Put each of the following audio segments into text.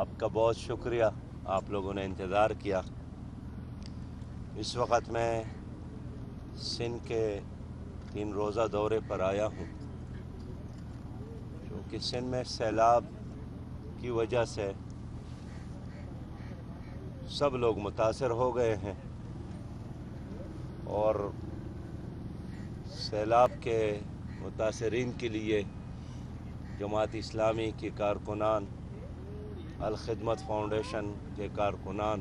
آپ کا بہت شکریہ، آپ لوگوں نے انتظار کیا۔ اس وقت میں سندھ کے 3 روزہ دورے پر آیا ہوں، کیونکہ سندھ میں سیلاب کی وجہ سے سب لوگ متاثر ہو گئے ہیں، اور سیلاب کے متاثرین کے لیے جماعت اسلامی کے کارکنان، الخدمت فاؤنڈیشن کے کارکنان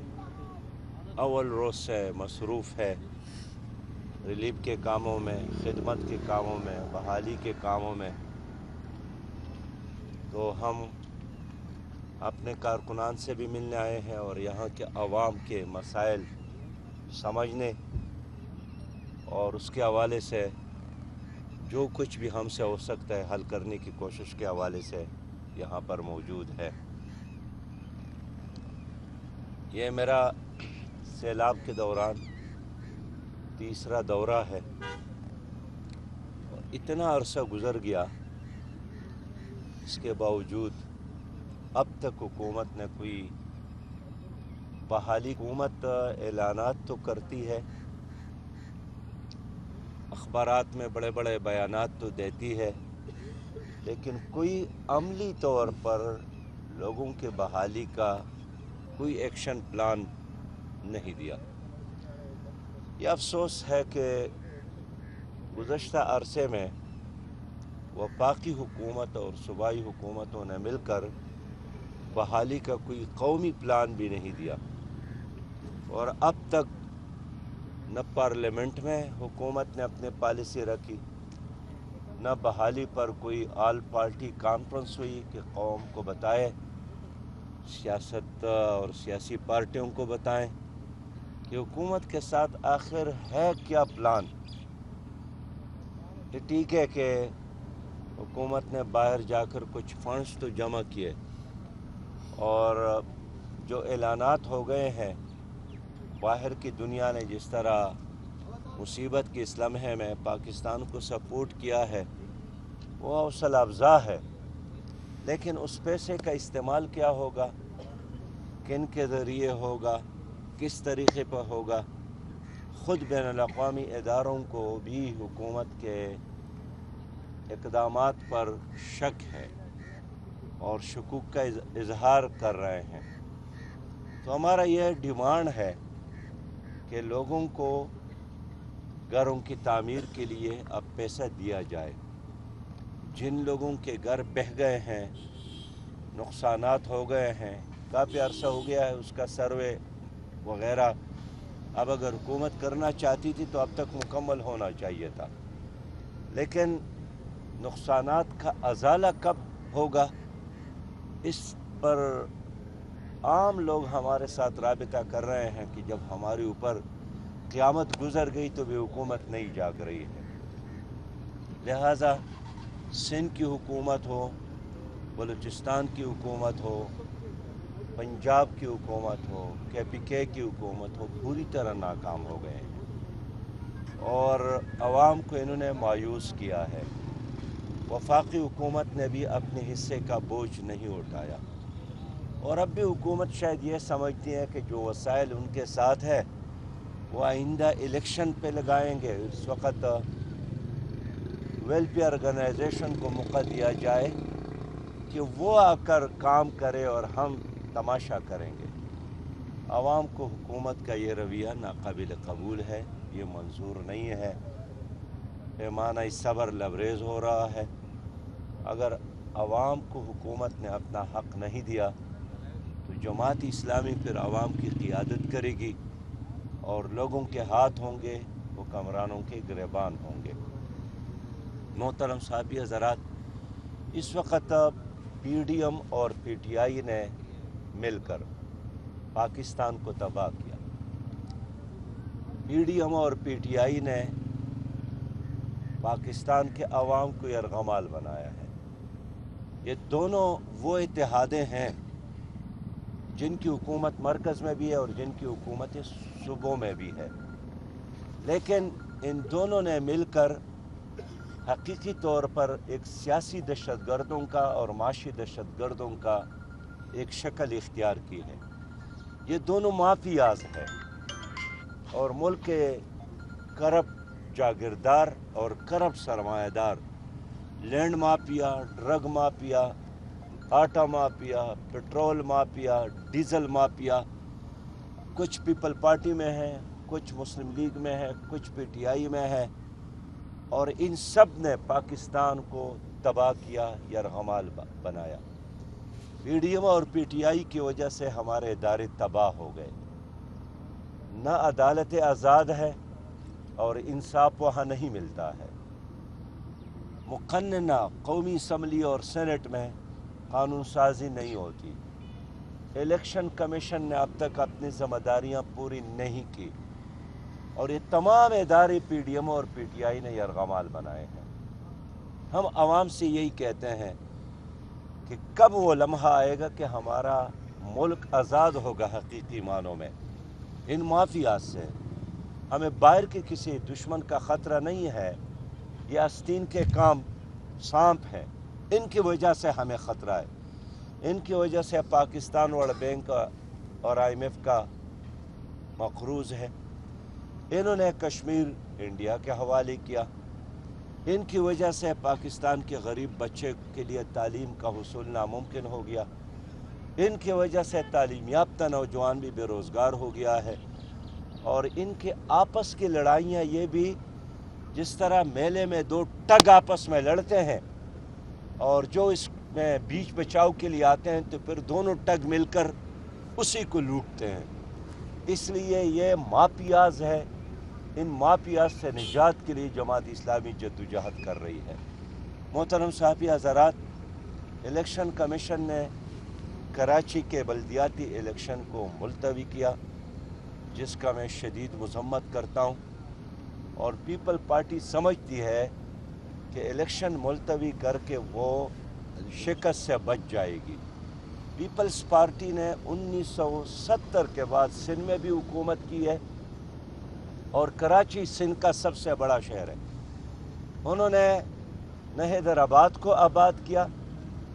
اول روز سے مصروف ہے، ریلیف کے کاموں میں، خدمت کے کاموں میں، بحالی کے کاموں میں۔ تو ہم اپنے کارکنان سے بھی ملنے آئے ہیں اور یہاں کے عوام کے مسائل سمجھنے اور اس کے حوالے سے جو کچھ بھی ہم سے ہو سکتا ہے حل کرنے کی کوشش کے حوالے سے یہاں پر موجود ہے۔ یہ میرا سیلاب کے دوران تیسرا دورہ ہے، اور اتنا عرصہ گزر گیا، اس کے باوجود اب تک حکومت نے کوئی بحالی، حکومت اعلانات تو کرتی ہے، اخبارات میں بڑے بڑے بیانات تو دیتی ہے، لیکن کوئی عملی طور پر لوگوں کے بحالی کا کوئی ایکشن پلان نہیں دیا۔ یہ افسوس ہے کہ گزشتہ عرصے میں وفاقی حکومت اور صوبائی حکومتوں نے مل کر بحالی کا کوئی قومی پلان بھی نہیں دیا، اور اب تک نہ پارلیمنٹ میں حکومت نے اپنے پالیسی رکھی، نہ بحالی پر کوئی آل پارٹی کانفرنس ہوئی کہ قوم کو بتائے، سیاست اور سیاسی پارٹیوں کو بتائیں کہ حکومت کے ساتھ آخر ہے کیا پلان۔ یہ ٹھیک ہے کہ حکومت نے باہر جا کر کچھ فنڈز تو جمع کیے، اور جو اعلانات ہو گئے ہیں، باہر کی دنیا نے جس طرح مصیبت کے اس لمحے میں پاکستان کو سپورٹ کیا ہے وہ حوصلہ افزا ہے، لیکن اس پیسے کا استعمال کیا ہوگا، کن کے ذریعے ہوگا، کس طریقے پر ہوگا، خود بین الاقوامی اداروں کو بھی حکومت کے اقدامات پر شک ہے اور شکوک کا اظہار کر رہے ہیں۔ تو ہمارا یہ ڈیمانڈ ہے کہ لوگوں کو گھروں کی تعمیر کے لیے اب پیسہ دیا جائے۔ جن لوگوں کے گھر بہہ گئے ہیں، نقصانات ہو گئے ہیں، کافی عرصہ ہو گیا ہے اس کا سروے وغیرہ، اب اگر حکومت کرنا چاہتی تھی تو اب تک مکمل ہونا چاہیے تھا، لیکن نقصانات کا ازالہ کب ہوگا، اس پر عام لوگ ہمارے ساتھ رابطہ کر رہے ہیں کہ جب ہمارے اوپر قیامت گزر گئی تو بھی حکومت نہیں جاگ رہی ہے۔ لہٰذا سندھ کی حکومت ہو، بلوچستان کی حکومت ہو، پنجاب کی حکومت ہو، KPK کی حکومت ہو، پوری طرح ناکام ہو گئے ہیں اور عوام کو انہوں نے مایوس کیا ہے۔ وفاقی حکومت نے بھی اپنے حصے کا بوجھ نہیں اٹھایا، اور اب بھی حکومت شاید یہ سمجھتی ہے کہ جو وسائل ان کے ساتھ ہے وہ آئندہ الیکشن پہ لگائیں گے۔ اس وقت ویلفیئر آرگنائزیشن کو موقع دیا جائے کہ وہ آ کر کام کرے اور ہم تماشا کریں گے۔ عوام کو حکومت کا یہ رویہ ناقابل قبول ہے، یہ منظور نہیں ہے، پیمانہ صبر لبریز ہو رہا ہے۔ اگر عوام کو حکومت نے اپنا حق نہیں دیا تو جماعت اسلامی پھر عوام کی قیادت کرے گی، اور لوگوں کے ہاتھ ہوں گے، حکمرانوں کے گریبان ہوں گے۔ محترم صحافی حضرات، اس وقت PDM اور PTI نے مل کر پاکستان کو تباہ کیا۔ PDM اور PTI نے پاکستان کے عوام کو یرغمال بنایا ہے۔ یہ دونوں وہ اتحادیں ہیں جن کی حکومت مرکز میں بھی ہے اور جن کی حکومت صوبوں میں بھی ہے، لیکن ان دونوں نے مل کر حقیقی طور پر ایک سیاسی دہشت گردوں کا اور معاشی دہشت گردوں کا ایک شکل اختیار کی ہے۔ یہ دونوں مافیاز ہیں اور ملک کے کرپٹ جاگیردار اور کرپٹ سرمایہ دار، لینڈ مافیا، ڈرگ مافیا، آٹا mafia, petrol mafia, diesel mafia, کچھ پیپل پارٹی میں ہے، کچھ مسلم لیگ میں ہے، کچھ پی ٹی آئی میں ہے، اور ان سب نے پاکستان کو تباہ کیا، یرغمال بنایا۔ پی ڈی ایم اور پی ٹی آئی کی وجہ سے ہمارے ادارے تباہ ہو گئے، نہ عدالت آزاد ہے اور انصاف وہاں نہیں ملتا ہے۔ مقننہ قومی اسمبلی اور سینٹ میں قانون سازی نہیں ہوتی۔ الیکشن کمیشن نے اب تک اپنی ذمہ داریاں پوری نہیں کی، اور یہ تمام ادارے پی ڈی ایم اور پی ٹی آئی نے یرغمال بنائے ہیں۔ ہم عوام سے یہی کہتے ہیں کہ کب وہ لمحہ آئے گا کہ ہمارا ملک آزاد ہوگا حقیقی معنوں میں ان مافیاز سے۔ ہمیں باہر کے کسی دشمن کا خطرہ نہیں ہے، یہ آستین کے کام سانپ ہیں، ان کی وجہ سے ہمیں خطرہ ہے۔ ان کی وجہ سے پاکستان ورلڈ بینک اور آئی ایم ایف کا مقروض ہے، انہوں نے کشمیر انڈیا کے حوالے کیا، ان کی وجہ سے پاکستان کے غریب بچے کے لیے تعلیم کا حصول ناممکن ہو گیا، ان کی وجہ سے تعلیم یافتہ نوجوان بھی بے روزگار ہو گیا ہے۔ اور ان کے آپس کی لڑائیاں یہ بھی، جس طرح میلے میں دو ٹگ آپس میں لڑتے ہیں اور جو اس میں بیچ بچاؤ کے لیے آتے ہیں تو پھر دونوں ٹگ مل کر اسی کو لوٹتے ہیں۔ اس لیے یہ مافیاز ہے، ان مافیاز سے نجات کے لیے جماعت اسلامی جدوجہد کر رہی ہے۔ محترم صحافی حضرات، الیکشن کمیشن نے کراچی کے بلدیاتی الیکشن کو ملتوی کیا، جس کا میں شدید مذمت کرتا ہوں، اور پیپل پارٹی سمجھتی ہے کہ الیکشن ملتوی کر کے وہ شکست سے بچ جائے گی۔ پیپلز پارٹی نے 1970 کے بعد سندھ میں بھی حکومت کی ہے، اور کراچی سندھ کا سب سے بڑا شہر ہے۔ انہوں نے نہ حیدرآباد کو آباد کیا،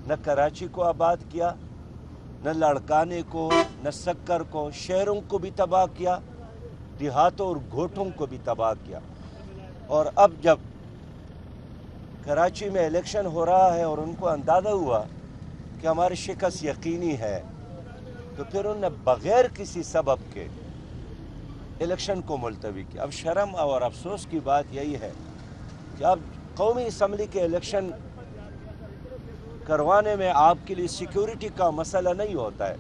نہ کراچی کو آباد کیا، نہ لاڑکانے کو، نہ سکر کو، شہروں کو بھی تباہ کیا، دیہاتوں اور گھوٹوں کو بھی تباہ کیا۔ اور اب جب کراچی میں الیکشن ہو رہا ہے اور ان کو اندازہ ہوا کہ ہماری شکست یقینی ہے، تو پھر انہوں نے بغیر کسی سبب کے الیکشن کو ملتوی کیا۔ اب شرم اور افسوس کی بات یہی ہے کہ اب قومی اسمبلی کے الیکشن کروانے میں آپ کے لیے سیکیورٹی کا مسئلہ نہیں ہوتا ہے،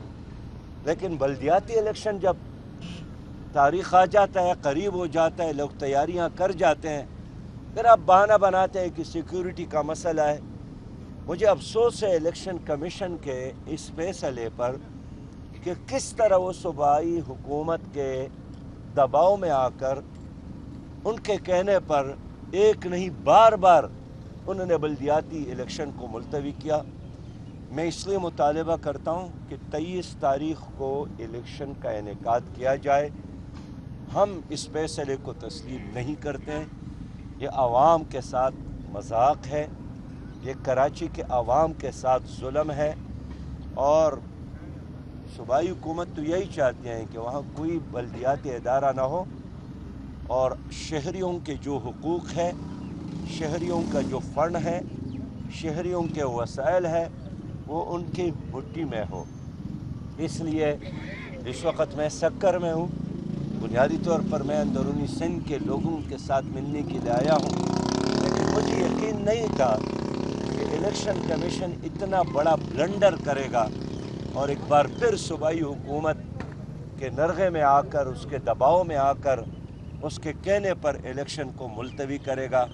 لیکن بلدیاتی الیکشن جب تاریخ آ جاتا ہے، قریب ہو جاتا ہے، لوگ تیاریاں کر جاتے ہیں، پھر آپ بہانہ بناتے ہیں کہ سیکیورٹی کا مسئلہ ہے۔ مجھے افسوس ہے الیکشن کمیشن کے اس فیصلے پر کہ کس طرح وہ صوبائی حکومت کے دباؤ میں آ کر ان کے کہنے پر ایک نہیں بار بار انہوں نے بلدیاتی الیکشن کو ملتوی کیا۔ میں اس لیے مطالبہ کرتا ہوں کہ 23 تاریخ کو الیکشن کا انعقاد کیا جائے۔ ہم اس فیصلے کو تسلیم نہیں کرتے ہیں، یہ عوام کے ساتھ مذاق ہے، یہ کراچی کے عوام کے ساتھ ظلم ہے، اور صوبائی حکومت تو یہی چاہتی ہیں کہ وہاں کوئی بلدیاتی ادارہ نہ ہو، اور شہریوں کے جو حقوق ہے، شہریوں کا جو فنڈ ہے، شہریوں کے وسائل ہے، وہ ان کی مٹھی میں ہو۔ اس لیے اس وقت میں سکر میں ہوں، بنیادی طور پر میں اندرونی سندھ کے لوگوں کے ساتھ ملنے کے لیے آیا ہوں، لیکن مجھے یقین نہیں تھا کہ الیکشن کمیشن اتنا بڑا بلنڈر کرے گا اور ایک بار پھر صوبائی حکومت کے نرغے میں آ کر، اس کے دباؤ میں آ کر، اس کے کہنے پر الیکشن کو ملتوی کرے گا۔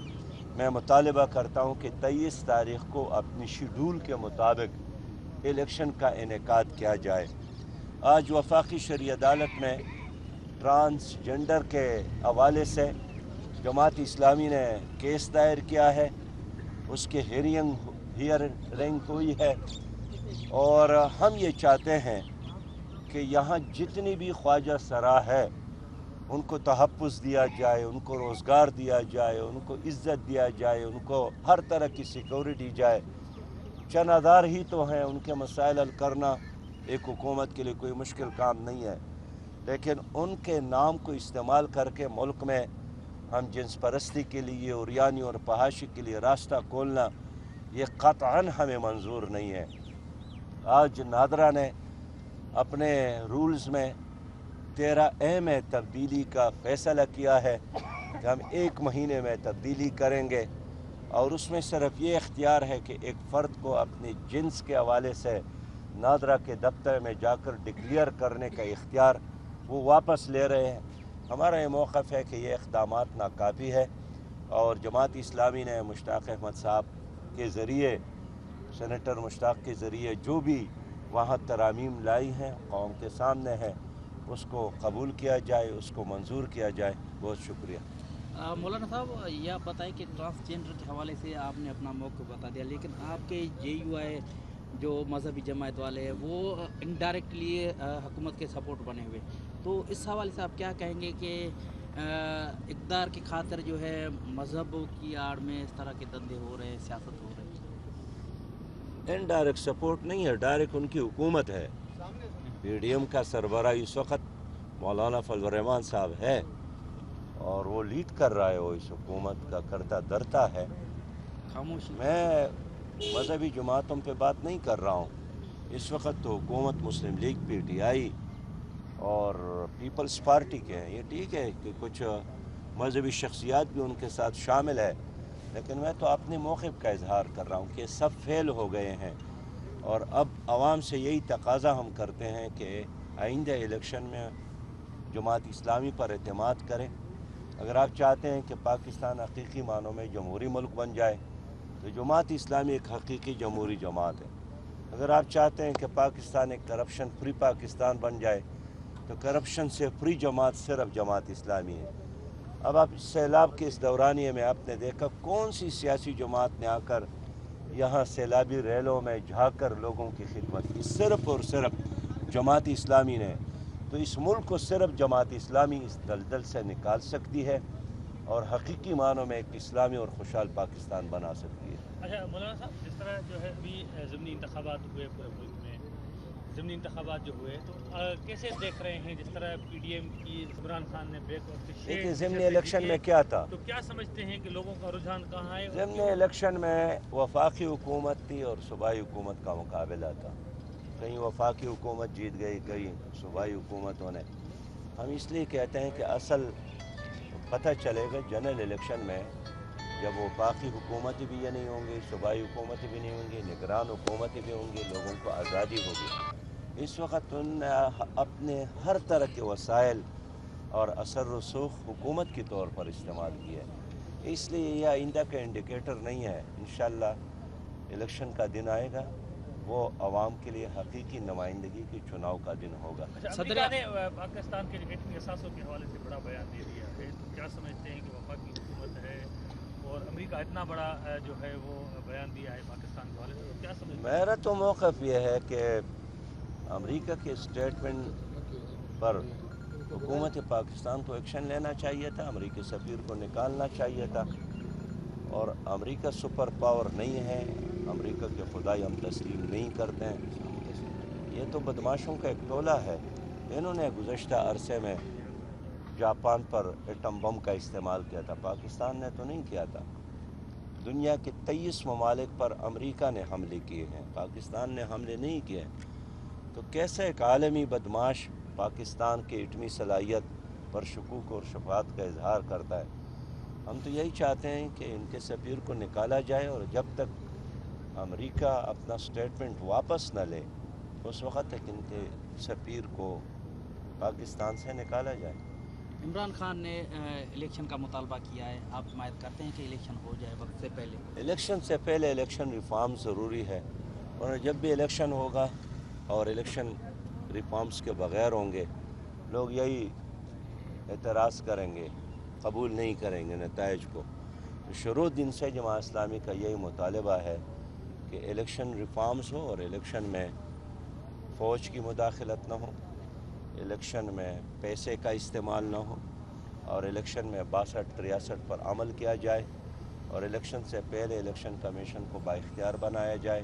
میں مطالبہ کرتا ہوں کہ 23 تاریخ کو اپنی شیڈول کے مطابق الیکشن کا انعقاد کیا جائے۔ آج وفاقی شرعی عدالت میں ٹرانسجنڈر کے حوالے سے جماعت اسلامی نے کیس دائر کیا ہے، اس کے ہیئرنگ ہوئی ہے، اور ہم یہ چاہتے ہیں کہ یہاں جتنی بھی خواجہ سرا ہے ان کو تحفظ دیا جائے، ان کو روزگار دیا جائے، ان کو عزت دیا جائے، ان کو ہر طرح کی سیکورٹی دی جائے۔ چند آدھار ہی تو ہیں، ان کے مسائل حل کرنا ایک حکومت کے لیے کوئی مشکل کام نہیں ہے، لیکن ان کے نام کو استعمال کر کے ملک میں ہم جنس پرستی کے لیے، اوریانی اور فحاشی کے لیے راستہ کھولنا، یہ قطعاً ہمیں منظور نہیں ہے۔ آج نادرا نے اپنے رولز میں 13A میں تبدیلی کا فیصلہ کیا ہے کہ ہم 1 مہینے میں تبدیلی کریں گے، اور اس میں صرف یہ اختیار ہے کہ ایک فرد کو اپنے جنس کے حوالے سے نادرا کے دفتر میں جا کر ڈکلیئر کرنے کا اختیار وہ واپس لے رہے ہیں۔ ہمارا یہ موقف ہے کہ یہ اقدامات ناکافی ہے، اور جماعت اسلامی نے مشتاق احمد صاحب کے ذریعے، سینیٹر مشتاق کے ذریعے جو بھی وہاں ترامیم لائی ہیں قوم کے سامنے ہے، اس کو قبول کیا جائے، اس کو منظور کیا جائے۔ بہت شکریہ۔ مولانا صاحب، یہ آپ بتائیں کہ ٹرانسجینڈر کے حوالے سے آپ نے اپنا موقف بتا دیا، لیکن آپ کے JUI جو مذہبی جماعت والے ہیں وہ انڈائریکٹلی حکومت کے سپورٹ بنے ہوئے، تو اس حوالے سے آپ کیا کہیں گے کہ اقتدار کی خاطر جو ہے مذہب کی آڑ میں اس طرح کے دندے ہو رہے ہیں، سیاست ہو رہی ہے؟ انڈائریکٹ سپورٹ نہیں ہے، ڈائریکٹ ان کی حکومت ہے۔ PDM کا سربراہ اس وقت مولانا فضل الرحمان صاحب ہے، اور وہ لیڈ کر رہا ہے، وہ اس حکومت کا کرتا درتا ہے۔ خاموشی میں مذہبی جماعتوں پہ بات نہیں کر رہا ہوں۔ اس وقت تو حکومت مسلم لیگ PTI اور پیپلز پارٹی کے ہیں۔ یہ ٹھیک ہے کہ کچھ مذہبی شخصیات بھی ان کے ساتھ شامل ہے، لیکن میں تو اپنے موقف کا اظہار کر رہا ہوں کہ سب فیل ہو گئے ہیں، اور اب عوام سے یہی تقاضا ہم کرتے ہیں کہ آئندہ الیکشن میں جماعت اسلامی پر اعتماد کریں۔ اگر آپ چاہتے ہیں کہ پاکستان حقیقی معنوں میں جمہوری ملک بن جائے تو جماعت اسلامی ایک حقیقی جمہوری جماعت ہے۔ اگر آپ چاہتے ہیں کہ پاکستان ایک کرپشن فری پاکستان بن جائے تو کرپشن سے فری جماعت صرف جماعت اسلامی ہے۔ اب آپ سیلاب کے اس دورانیے میں آپ نے دیکھا کون سی سیاسی جماعت نے آ کر یہاں سیلابی ریلوں میں جا کر لوگوں کی خدمت کی؟ صرف اور صرف جماعت اسلامی نے۔ تو اس ملک کو صرف جماعت اسلامی اس دلدل سے نکال سکتی ہے، اور حقیقی معنوں میں ایک اسلامی اور خوشحال پاکستان بنا سکتی ہے۔ اچھا مولانا صاحب، جس طرح جو ہے ابھی ضمنی انتخابات ہوئے پورے ملک میں، ضمنی انتخابات جو ہوئے، تو کیسے دیکھ رہے ہیں جس طرح PDM کی عمران خان نے بیک وقت لیکن ضمنی الیکشن میں کیا تھا؟ تو کیا سمجھتے ہیں کہ لوگوں کا رجحان کہاں ہے؟ ضمنی الیکشن میں وفاقی حکومت تھی اور صوبائی حکومت کا مقابلہ تھا۔ کہیں وفاقی حکومت جیت گئی، کہیں صوبائی حکومتوں نے۔ ہم اس لیے کہتے ہیں کہ اصل پتہ چلے گا جنرل الیکشن میں، جب وفاقی حکومت بھی یہ نہیں ہوں گی، صوبائی حکومت بھی نہیں ہوں گی، نگران حکومت بھی ہوں گی، لوگوں کو آزادی ہوگی۔ اس وقت ان نے اپنے ہر طرح کے وسائل اور اثر رسوخ حکومت کے طور پر استعمال کیا ہے۔ اس لیے یہ آئندہ کا انڈیکیٹر نہیں ہے۔ انشاءاللہ الیکشن کا دن آئے گا، وہ عوام کے لیے حقیقی نمائندگی کے چناؤ کا دن ہوگا۔ امریکہ نے پاکستان کے ایٹمی اثاثوں کے حوالے سے بڑا بیان دے دیا ہے، تو کیا سمجھتے ہیں کہ وفاقی حکومت ہے اور امریکہ اتنا بڑا جو ہے وہ بیان دیا ہے پاکستان کے حوالے سے، تو کیا سمجھتے ہیں؟ میرا تو موقف یہ ہے کہ امریکہ کے اسٹیٹمنٹ پر حکومت پاکستان کو ایکشن لینا چاہیے تھا، امریکی سفیر کو نکالنا چاہیے تھا، اور امریکہ سپر پاور نہیں ہے، امریکہ کے خدائی ہم تسلیم نہیں کرتے ہیں۔ یہ تو بدماشوں کا ایک ٹولہ ہے۔ انہوں نے گزشتہ عرصے میں جاپان پر ایٹم بم کا استعمال کیا تھا، پاکستان نے تو نہیں کیا تھا۔ دنیا کے 23 ممالک پر امریکہ نے حملے کیے ہیں، پاکستان نے حملے نہیں کیے۔ تو کیسے ایک عالمی بدماش پاکستان کے ایٹمی صلاحیت پر شکوک اور شبہات کا اظہار کرتا ہے؟ ہم تو یہی چاہتے ہیں کہ ان کے سفیر کو نکالا جائے، اور جب تک امریکہ اپنا سٹیٹمنٹ واپس نہ لے اس وقت تک ان کے سفیر کو پاکستان سے نکالا جائے۔ عمران خان نے الیکشن کا مطالبہ کیا ہے، آپ حمایت کرتے ہیں کہ الیکشن ہو جائے وقت سے پہلے؟ الیکشن سے پہلے الیکشن ریفارم ضروری ہے، اور جب بھی الیکشن ہوگا اور الیکشن ریفارمز کے بغیر ہوں گے، لوگ یہی اعتراض کریں گے، قبول نہیں کریں گے نتائج کو۔ تو شروع دن سے جماعت اسلامی کا یہی مطالبہ ہے کہ الیکشن ریفارمز ہو، اور الیکشن میں فوج کی مداخلت نہ ہو، الیکشن میں پیسے کا استعمال نہ ہو، اور الیکشن میں 62-63 پر عمل کیا جائے، اور الیکشن سے پہلے الیکشن کمیشن کو بااختیار بنایا جائے،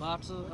62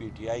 PTI